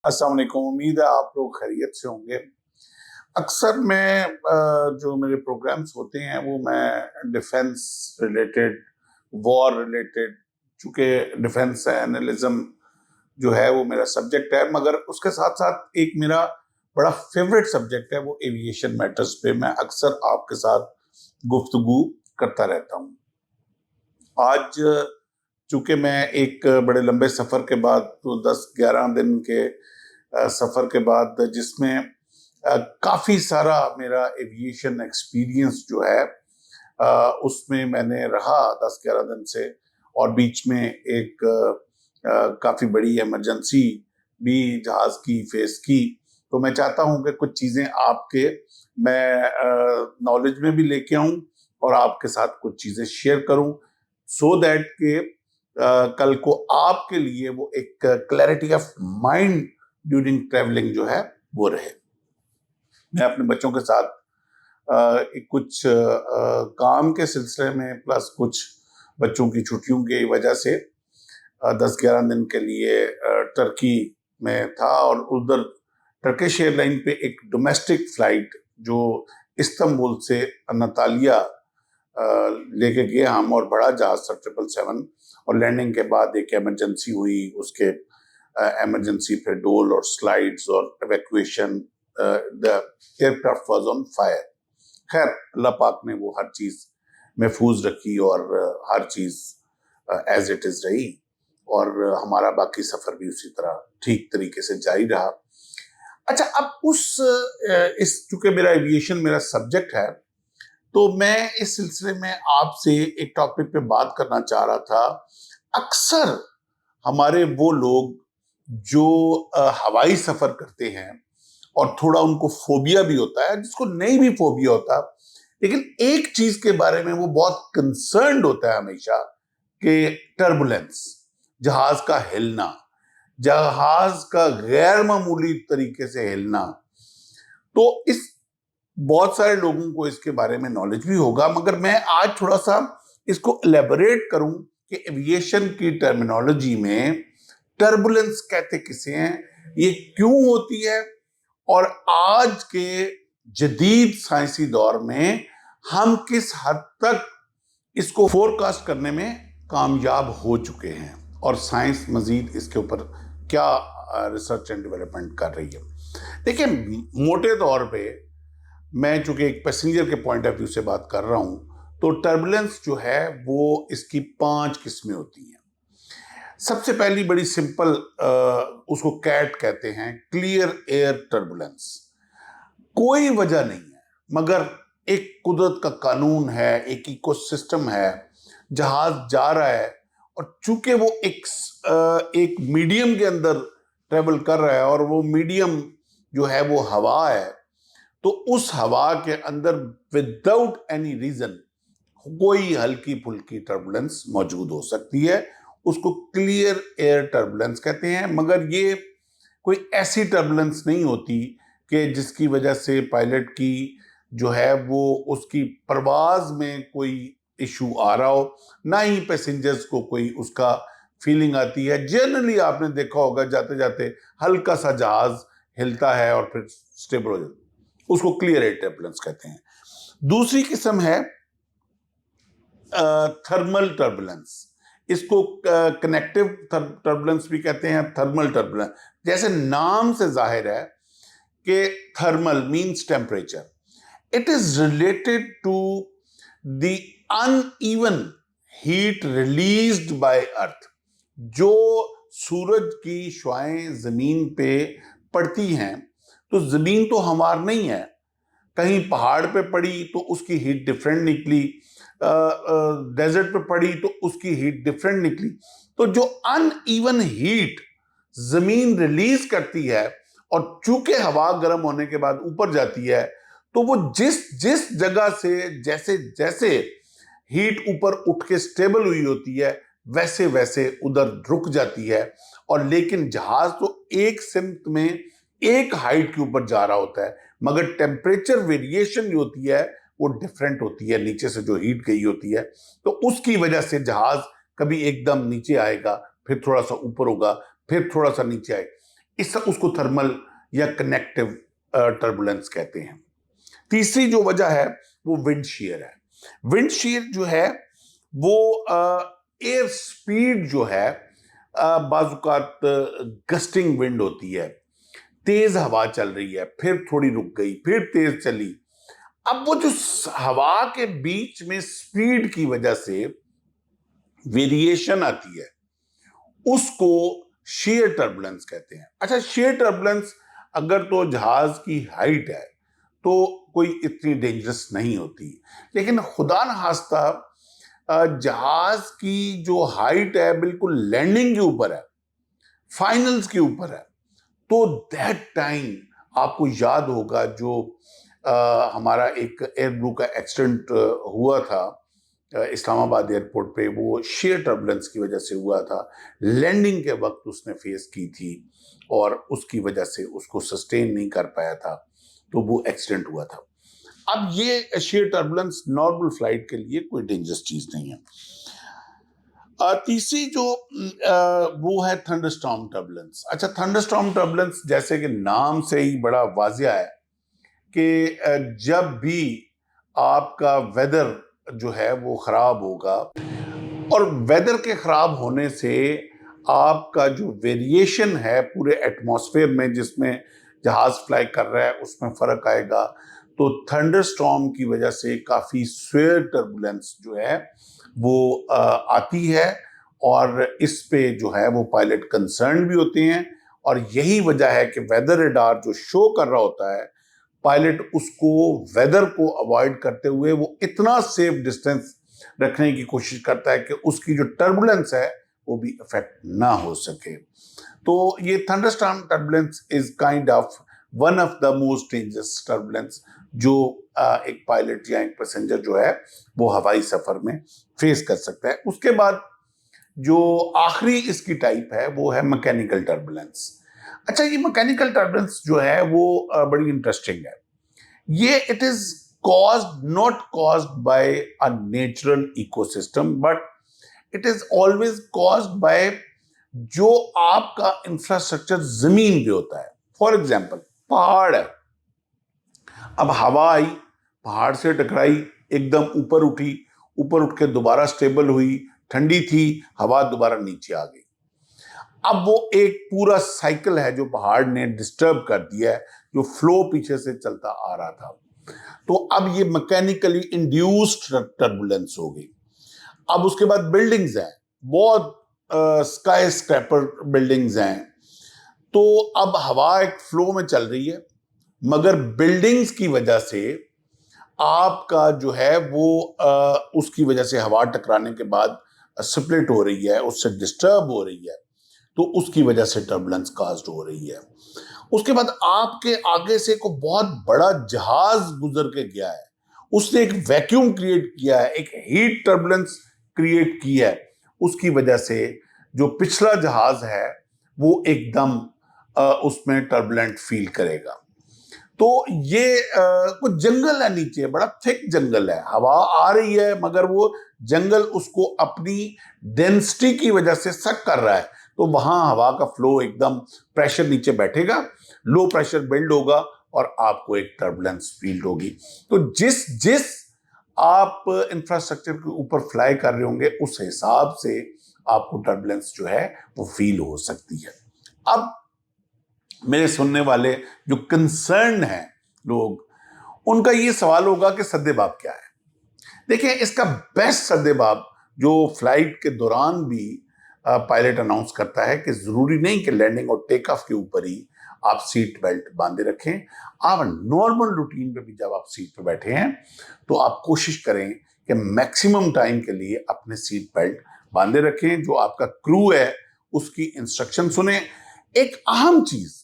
अस्सलाम वालेकुम। उम्मीद है आप लोग खैरियत से होंगे। अक्सर मैं जो मेरे प्रोग्राम्स होते हैं वो मैं डिफेंस रिलेटेड, वॉर रिलेटेड, चूंकि डिफेंस एनालिज्म जो है वो मेरा सब्जेक्ट है, मगर उसके साथ साथ एक मेरा बड़ा फेवरेट सब्जेक्ट है वो एविएशन मैटर्स पे मैं अक्सर आपके साथ गुफ्तगू करता रहता हूँ। आज चूंकि मैं एक बड़े लंबे सफर के बाद, तो 10-11 दिन के सफर के बाद, जिसमें काफी सारा मेरा एविएशन एक्सपीरियंस जो है उसमें मैंने रहा 10-11 दिन से, और बीच में एक काफी बड़ी इमरजेंसी भी जहाज की फेस की। तो मैं चाहता हूं कि कुछ चीजें आपके मैं नॉलेज में भी लेके आऊं और आपके साथ कुछ चीजें शेयर करूं, सो दैट के कल को आपके लिए वो एक clarity of mind during travelling जो है वो रहे। मैं अपने बच्चों के साथ कुछ काम के सिलसिले में, प्लस कुछ बच्चों की छुट्टियों की वजह से 10-11 दिन के लिए टर्की में था, और उधर टर्किश एयरलाइन पे एक डोमेस्टिक फ्लाइट जो इस्तांबुल से अनातालिया लेके गए हम, और बड़ा जहाज था 777, और लैंडिंग के बाद एक इमरजेंसी हुई। उसके इमरजेंसी पे डोल और स्लाइड्स और evacuation, the aircraft was on fire. खैर, अल्लाह पाक ने वो हर चीज महफूज रखी और हर चीज एज इट इज रही, और हमारा बाकी सफर भी उसी तरह ठीक तरीके से जारी रहा। अच्छा, अब इस चूंकि मेरा एविएशन मेरा सब्जेक्ट है, तो मैं इस सिलसिले में आपसे एक टॉपिक पे बात करना चाह रहा था। अक्सर हमारे वो लोग जो हवाई सफर करते हैं, और थोड़ा उनको फोबिया भी होता है, जिसको नहीं भी फोबिया होता, लेकिन एक चीज के बारे में वो बहुत कंसर्न्ड होता है हमेशा, कि टर्बुलेंस, जहाज का हिलना, जहाज का गैर मामूली तरीके से हिलना। तो इस बहुत सारे लोगों को इसके बारे में नॉलेज भी होगा, मगर मैं आज थोड़ा सा इसको एलेबोरेट करूं कि एविएशन की टर्मिनोलॉजी में टर्बुलेंस कहते किसे हैं, ये क्यों होती है, और आज के जदीद साइंसी दौर में हम किस हद तक इसको फोरकास्ट करने में कामयाब हो चुके हैं, और साइंस मजीद इसके ऊपर क्या रिसर्च एंड डेवलपमेंट कर रही है। देखिए, मोटे तौर पे मैं चूंकि एक पैसेंजर के पॉइंट ऑफ व्यू से बात कर रहा हूं, तो टर्बुलेंस जो है वो इसकी 5 किस्में होती हैं। सबसे पहली बड़ी सिंपल, उसको कैट कहते हैं, क्लियर एयर टर्बुलेंस। कोई वजह नहीं है, मगर एक कुदरत का कानून है, एक इकोसिस्टम है, जहाज जा रहा है, और चूंकि वो एक मीडियम के अंदर ट्रेवल कर रहा है, और वो मीडियम जो है वो हवा है, तो उस हवा के अंदर विदाउट एनी रीजन कोई हल्की फुल्की टर्बुलेंस मौजूद हो सकती है। उसको क्लियर एयर टर्बुलेंस कहते हैं, मगर ये कोई ऐसी टर्बुलेंस नहीं होती कि जिसकी वजह से पायलट की जो है वो उसकी परवाज में कोई इशू आ रहा हो, ना ही पैसेंजर्स को कोई उसका फीलिंग आती है। जनरली आपने देखा होगा, जाते जाते हल्का सा जहाज हिलता है और फिर स्टेबल हो जाता है, उसको क्लियर एयर टर्बुलेंस कहते हैं। दूसरी किस्म है थर्मल टर्बुलेंस। इसको कनेक्टिव टर्बुलेंस भी कहते हैं, थर्मल टर्बुलेंस। जैसे नाम से जाहिर है कि thermal means temperature, it is related to the uneven heat released by earth. जो सूरज की शुआएं जमीन पे पड़ती हैं, तो जमीन तो हमार नहीं है, कहीं पहाड़ पे पड़ी तो उसकी हीट डिफरेंट निकली, डेजर्ट पे पड़ी तो उसकी हीट डिफरेंट निकली। तो जो अनइवन हीट जमीन रिलीज करती है, और चूंकि हवा गर्म होने के बाद ऊपर जाती है, तो वो जिस जिस जगह से जैसे जैसे हीट ऊपर उठ के स्टेबल हुई होती है, वैसे वैसे उधर रुक जाती है। और लेकिन जहाज तो एक सिमत में एक हाइट के ऊपर जा रहा होता है, मगर टेम्परेचर वेरिएशन जो होती है वो डिफरेंट होती है, नीचे से जो हीट गई होती है। तो उसकी वजह से जहाज कभी एकदम नीचे आएगा, फिर थोड़ा सा ऊपर होगा, फिर थोड़ा सा नीचे आएगा। उसको थर्मल या कनेक्टिव टर्बुलेंस कहते हैं। तीसरी जो वजह है वो विंड शीयर है। विंड शीयर जो है वो एयर स्पीड जो है बाजुकात गस्टिंग विंड होती है, तेज हवा चल रही है, फिर थोड़ी रुक गई, फिर तेज चली। अब वो जो हवा के बीच में स्पीड की वजह से वेरिएशन आती है उसको शेयर टर्बुलेंस कहते हैं। अच्छा, शेयर टर्बुलेंस अगर तो जहाज की हाइट है तो कोई इतनी डेंजरस नहीं होती, लेकिन खुदा न खास्ता जहाज की जो हाइट है बिल्कुल लैंडिंग के ऊपर है, फाइनल्स के ऊपर है, तो दैट टाइम आपको याद होगा जो हमारा एक एयर ब्लू का एक्सीडेंट हुआ था इस्लामाबाद एयरपोर्ट पे, वो शेयर टर्बुलेंस की वजह से हुआ था। लैंडिंग के वक्त उसने फेस की थी और उसकी वजह से उसको सस्टेन नहीं कर पाया था, तो वो एक्सीडेंट हुआ था। अब ये शेयर टर्बुलेंस नॉर्मल फ्लाइट के लिए कोई डेंजरस चीज नहीं है। तीसरी जो वो है थंडरस्टॉर्म टर्बुलेंस। अच्छा, थंडरस्टॉर्म टर्बुलेंस जैसे कि नाम से ही बड़ा वाजिया है कि जब भी आपका वेदर जो है वो खराब होगा, और वेदर के खराब होने से आपका जो वेरिएशन है पूरे एटमॉस्फेयर में जिसमें जहाज फ्लाई कर रहा है उसमें फर्क आएगा। तो थंडरस्टॉर्म की वजह से काफी स्वेयर टर्बुलेंस जो है वो आती है, और इस पे जो है वो पायलट कंसर्न भी होते हैं। और यही वजह है कि वेदर रडार जो शो कर रहा होता है, पायलट उसको वेदर को अवॉइड करते हुए वो इतना सेफ डिस्टेंस रखने की कोशिश करता है कि उसकी जो टर्बुलेंस है वो भी इफेक्ट ना हो सके। तो ये thunderstorm turbulence is kind of one of the most dangerous turbulence जो एक पायलट या एक पैसेंजर जो है वो हवाई सफर में फेस कर सकता है। उसके बाद जो आखिरी इसकी टाइप है वो है मैकेनिकल टर्बुलेंस। अच्छा, ये मैकेनिकल टर्बुलेंस जो है वो बड़ी इंटरेस्टिंग है। ये it is caused not caused by a natural ecosystem, but it is always caused by जो आपका इंफ्रास्ट्रक्चर जमीन पे होता है। फॉर एग्जाम्पल, पहाड़ है, अब हवा आई, पहाड़ से टकराई, एकदम ऊपर उठी, ऊपर उठ के दोबारा स्टेबल हुई, ठंडी थी, हवा दोबारा नीचे आ गई। अब वो एक पूरा साइकिल है जो पहाड़ ने डिस्टर्ब कर दिया है, जो फ्लो पीछे से चलता आ रहा था। तो अब ये मैकेनिकली इंड्यूस्ड टर्बुलेंस हो गई। अब उसके बाद बिल्डिंग्स हैं, बहुत स्काई स्क्रैपर बिल्डिंग्स हैं, तो अब हवा एक फ्लो में चल रही है, मगर बिल्डिंग्स की वजह से आपका जो है वो उसकी वजह से हवा टकराने के बाद स्प्लिट हो रही है, उससे डिस्टर्ब हो रही है, तो उसकी वजह से टर्बुलेंस कास्ट हो रही है। उसके बाद आपके आगे से को बहुत बड़ा जहाज गुजर के गया है, उसने एक वैक्यूम क्रिएट किया है, एक हीट टर्बुलेंस क्रिएट की है, उसकी वजह से जो पिछला जहाज है वो एकदम उसमें टर्बुलेंट फील करेगा। तो ये कुछ जंगल है नीचे, बड़ा थिक जंगल है, हवा आ रही है मगर वो जंगल उसको अपनी डेंसिटी की वजह से सक कर रहा है, तो वहां हवा का फ्लो एकदम प्रेशर नीचे बैठेगा, लो प्रेशर बिल्ड होगा और आपको एक टर्बुलेंस फील होगी। तो जिस जिस आप इंफ्रास्ट्रक्चर के ऊपर फ्लाई कर रहे होंगे उस हिसाब से आपको टर्बुलेंस जो है वो फील हो सकती है। अब मेरे सुनने वाले जो कंसर्न हैं लोग, उनका ये सवाल होगा कि सद्देबाब क्या है। देखिए, इसका बेस्ट सद्देबाब जो फ्लाइट के दौरान भी पायलट अनाउंस करता है कि जरूरी नहीं कि लैंडिंग और टेक ऑफ के ऊपर ही आप सीट बेल्ट बांधे रखें। आप नॉर्मल रूटीन पे भी जब आप सीट पे बैठे हैं तो आप कोशिश करें कि मैक्सिमम टाइम के लिए अपने सीट बेल्ट बांधे रखें। जो आपका क्रू है उसकी इंस्ट्रक्शन सुने। एक अहम चीज,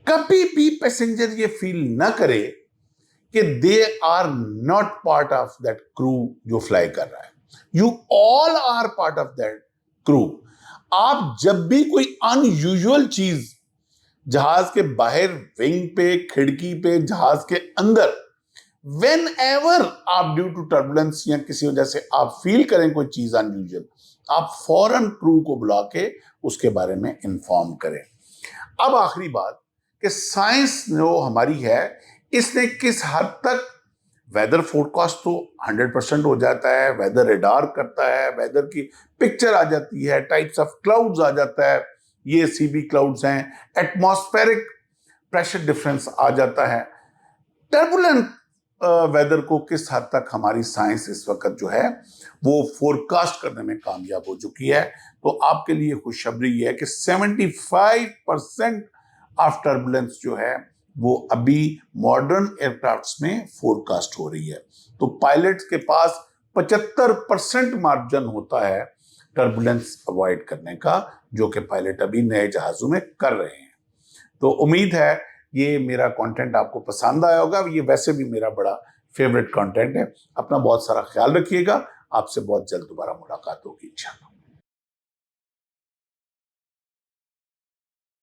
कभी भी पैसेंजर ये फील ना करे कि they are not part of that crew जो फ्लाई कर रहा है। You all are part of that crew. आप जब भी कोई अनयूजुअल चीज जहाज के बाहर, विंग पे, खिड़की पे, जहाज के अंदर, वेन एवर आप ड्यू टू टर्बुलेंस या किसी वजह से आप फील करें कोई चीज अनयूजुअल, आप फौरन क्रू को बुला के उसके बारे में इंफॉर्म करें। اب آخری بات کہ سائنس جو ہماری ہے اس نے کس حد تک ویدر فور کاسٹ تو 100% ہو جاتا ہے، ویدر ریڈار کرتا ہے، ویدر کی پکچر آ جاتی ہے، ٹائپس آف کلاؤڈز آ جاتا ہے، یہ سی بی کلاؤڈز ہیں، ایٹماسفیرک پریشر ڈفرنس آ جاتا ہے. ٹربولنٹ ویدر کو کس حد تک ہماری سائنس اس وقت جو ہے وہ فور کاسٹ کرنے میں کامیاب ہو چکی ہے. تو آپ کے لیے خوشخبری یہ ہے کہ 75% آف ٹربولنس جو ہے وہ ابھی ماڈرن ایئرکرافٹس میں فور کاسٹ ہو رہی ہے. تو پائلٹس کے پاس 75% مارجن ہوتا ہے ٹربولنس اوائڈ کرنے کا، جو کہ پائلٹ ابھی نئے جہازوں میں کر رہے ہیں. تو امید ہے یہ میرا کانٹینٹ آپ کو پسند آیا ہوگا. یہ ویسے بھی میرا بڑا فیوریٹ کانٹینٹ ہے. اپنا بہت سارا خیال رکھیے گا. آپ سے بہت جلد دوبارہ ملاقات ہوگی انشاءاللہ.